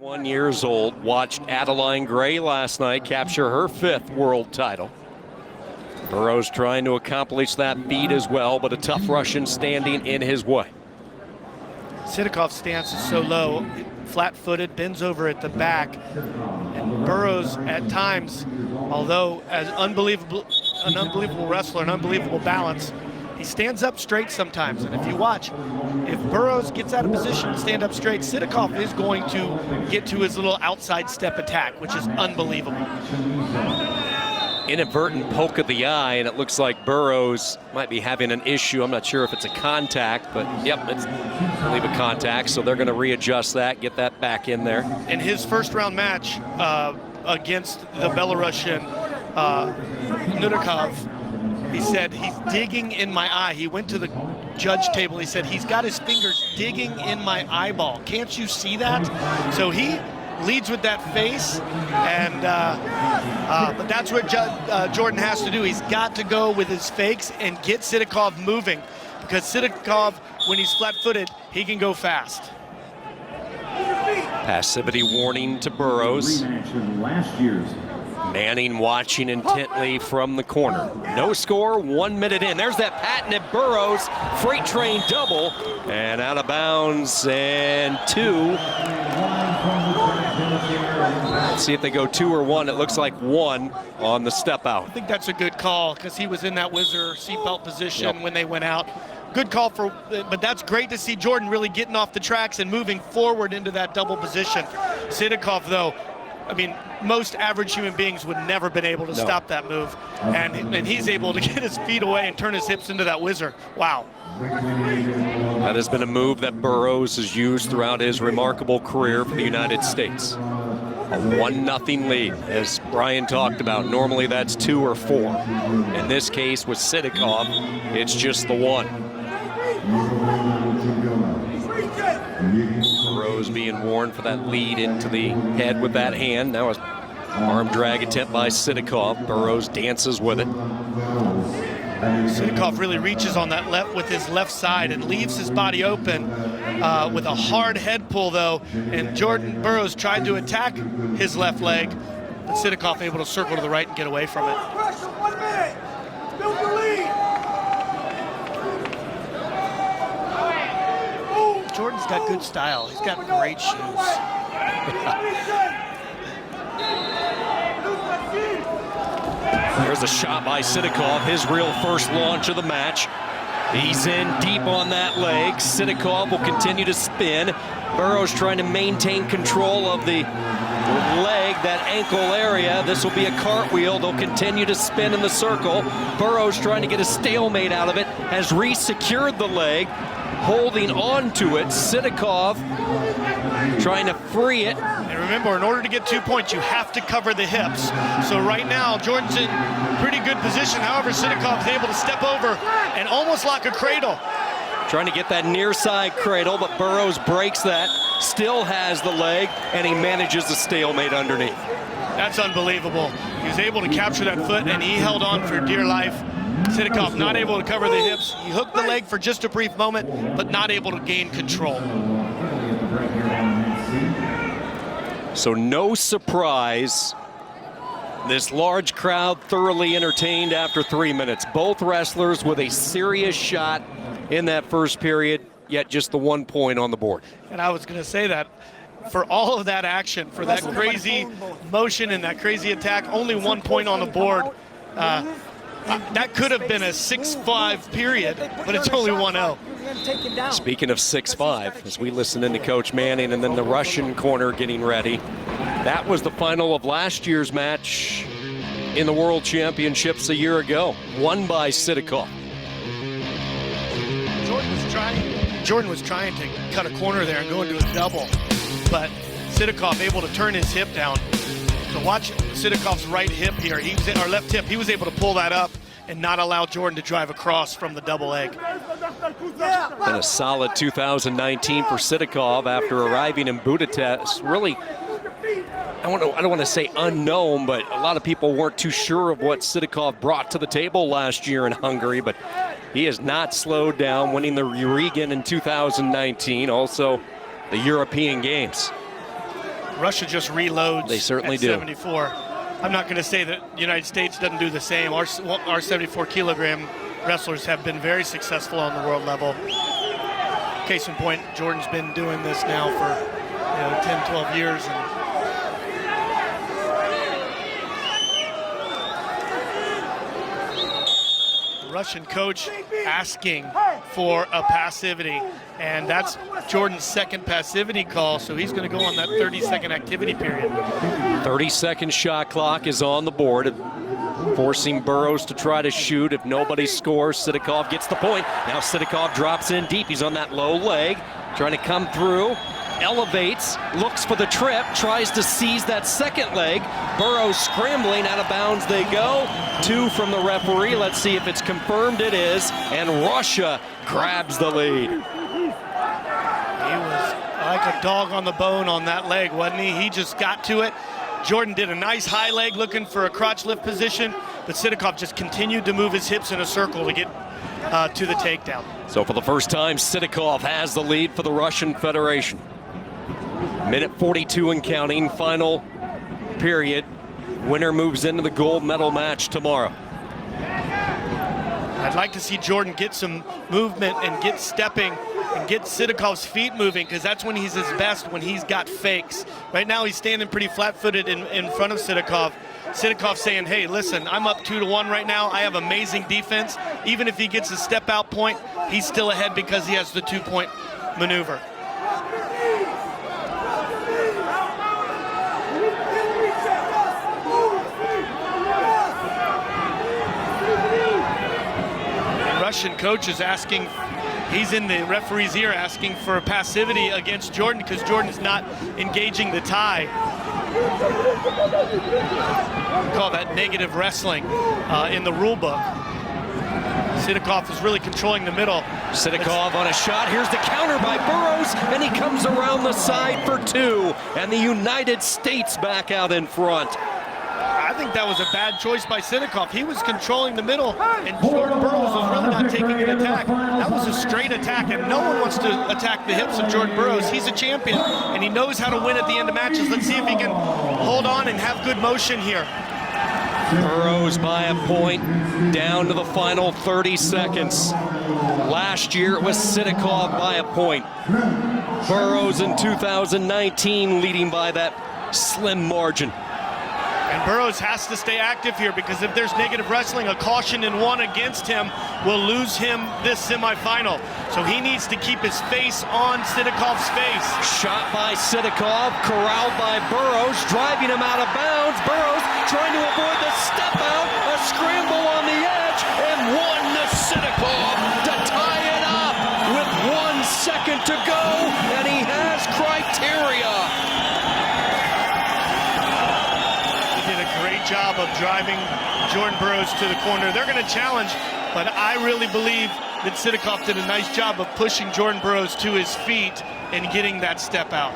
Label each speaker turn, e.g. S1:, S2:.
S1: 1 years old, watched Adeline Gray last night capture her 5th world title. Burroughs trying to accomplish that feat as well, but a tough Russian standing in his way.
S2: SIDAKOV's stance is so low, flat-footed, bends over at the back, and Burroughs at times, although as an unbelievable wrestler, an unbelievable balance, he stands up straight sometimes. And if you watch, if Burroughs gets out of position to stand up straight, SIDAKOV is going to get to his little outside step attack, which is unbelievable.
S1: Inadvertent poke of the eye, and it looks like Burroughs might be having an issue. I'm not sure if it's a contact, but yep, it's, I believe, a contact. So they're going to readjust that, get that back in there.
S2: In his first round match against the Belarusian SIDAKOV, he said, he's digging in my eye. He went to the judge table. He said, he's got his fingers digging in my eyeball. Can't you see that? So he leads with that face, and but that's what Jordan has to do. He's got to go with his fakes and get SIDAKOV moving, because SIDAKOV, when he's flat-footed, he can go fast.
S1: Passivity warning to Burroughs. Manning watching intently from the corner. No score, 1 minute in. There's that patented Burroughs freight train double, and out of bounds, and 2. Let's see if they go 2 or 1. It looks like 1 on the step out.
S2: I think that's a good call, because he was in that whizzer seatbelt position when they went out. Good call but that's great to see Jordan really getting off the tracks and moving forward into that double position. SIDAKOV, though, I mean, most average human beings would never been able to stop that move. And he's able to get his feet away and turn his hips into that whizzer. Wow.
S1: That has been a move that Burroughs has used throughout his remarkable career for the United States. A 1-0 lead, as Brian talked about. Normally that's 2 or 4. In this case with SIDAKOV, it's just the 1. Burroughs being warned for that lead into the head with that hand. Now an arm drag attempt by SIDAKOV. Burroughs dances with it.
S2: SIDAKOV really reaches on that left with his left side and leaves his body open with a hard head pull, though. And Jordan Burroughs tried to attack his left leg, but SIDAKOV able to circle to the right and get away from it. Jordan's got good style. He's got great shoes.
S1: There's a shot by SIDAKOV, his real first launch of the match. He's in deep on that leg. SIDAKOV will continue to spin. Burroughs trying to maintain control of the leg, that ankle area. This will be a cartwheel. They'll continue to spin in the circle. Burroughs trying to get a stalemate out of it, has re-secured the leg, holding on to it. SIDAKOV trying to free it.
S2: And remember, in order to get 2 points, you have to cover the hips. So right now, Jordan's in pretty good position. However, SIDAKOV is able to step over and almost lock a cradle.
S1: Trying to get that near side cradle, but Burroughs breaks that, still has the leg, and he manages the stalemate underneath.
S2: That's unbelievable. He was able to capture that foot, and he held on for dear life. SIDAKOV not able to cover the hips. He hooked the leg for just a brief moment, but not able to gain control.
S1: So no surprise, this large crowd thoroughly entertained after 3 minutes. Both wrestlers with a serious shot in that first period, yet just the 1 point on the board.
S2: And I was going to say that for all of that action, for that crazy motion and that crazy attack, only 1 point on the board. That could have been a 6-5 period, but it's only 1-0.
S1: Speaking of 6-5, as we listen into Coach Manning, and then the Russian corner getting ready. That was the final of last year's match in the World Championships a year ago, won by SIDAKOV.
S2: Jordan was trying to cut a corner there and go into a double, but SIDAKOV able to turn his hip down. So watch SIDAKOV's right hip here, or left hip, he was able to pull that up and not allow Jordan to drive across from the double leg.
S1: Been a solid 2019 for SIDAKOV after arriving in Budapest. Really, I don't want to say unknown, but a lot of people weren't too sure of what SIDAKOV brought to the table last year in Hungary, but he has not slowed down, winning the Regan in 2019, also the European Games.
S2: Russia just reloads.
S1: They certainly
S2: at
S1: do.
S2: 74. I'm not going to say that the United States doesn't do the same. Our 74-kilogram wrestlers have been very successful on the world level. Case in point, Jordan's been doing this now for 10, 12 years. And the Russian coach asking for a passivity, and that's Jordan's second passivity call, so he's going to go on that 30-second activity period.
S1: 30-second shot clock is on the board, forcing Burroughs to try to shoot. If nobody scores, SIDAKOV gets the point. Now SIDAKOV drops in deep. He's on that low leg, trying to come through, elevates, looks for the trip, tries to seize that second leg. Burroughs scrambling, out of bounds they go. 2 from the referee. Let's see if it's confirmed. It is, and Russia grabs the lead.
S2: He was like a dog on the bone on that leg, wasn't he? He just got to it. Jordan did a nice high leg looking for a crotch lift position, but SIDAKOV just continued to move his hips in a circle to get to the takedown.
S1: So for the first time, SIDAKOV has the lead for the Russian Federation. Minute 42 and counting, final period. Winner moves into the gold medal match tomorrow.
S2: I'd like to see Jordan get some movement and get stepping and get SIDAKOV's feet moving, because that's when he's his best, when he's got fakes. Right now he's standing pretty flat-footed in front of SIDAKOV. SIDAKOV saying, hey, listen, I'm up 2-1 right now. I have amazing defense. Even if he gets a step-out point, he's still ahead because he has the 2-point maneuver. Russian coach is asking, he's in the referee's ear asking for a passivity against Jordan because Jordan is not engaging the tie. We call that negative wrestling in the rule book. SIDAKOV is really controlling the middle.
S1: SIDAKOV on a shot. Here's the counter by Burroughs, and he comes around the side for 2. And the United States back out in front.
S2: I think that was a bad choice by SIDAKOV. He was controlling the middle, and Jordan Burroughs was really not taking an attack. That was a straight attack, and no one wants to attack the hips of Jordan Burroughs. He's a champion, and he knows how to win at the end of matches. Let's see if he can hold on and have good motion here.
S1: Burroughs by a point, down to the final 30 seconds. Last year it was SIDAKOV by a point. Burroughs in 2019 leading by that slim margin.
S2: And Burroughs has to stay active here, because if there's negative wrestling, a caution in 1 against him will lose him this semifinal. So he needs to keep his face on SIDAKOV's face.
S1: Shot by SIDAKOV, corralled by Burroughs, driving him out of bounds. Burroughs trying to avoid the step out, a scramble on the edge, and 1 to SIDAKOV to tie it up with 1 second to go, and he has criteria.
S2: Job of driving Jordan Burroughs to the corner. They're going to challenge, but I really believe that SIDAKOV did a nice job of pushing Jordan Burroughs to his feet and getting that step out.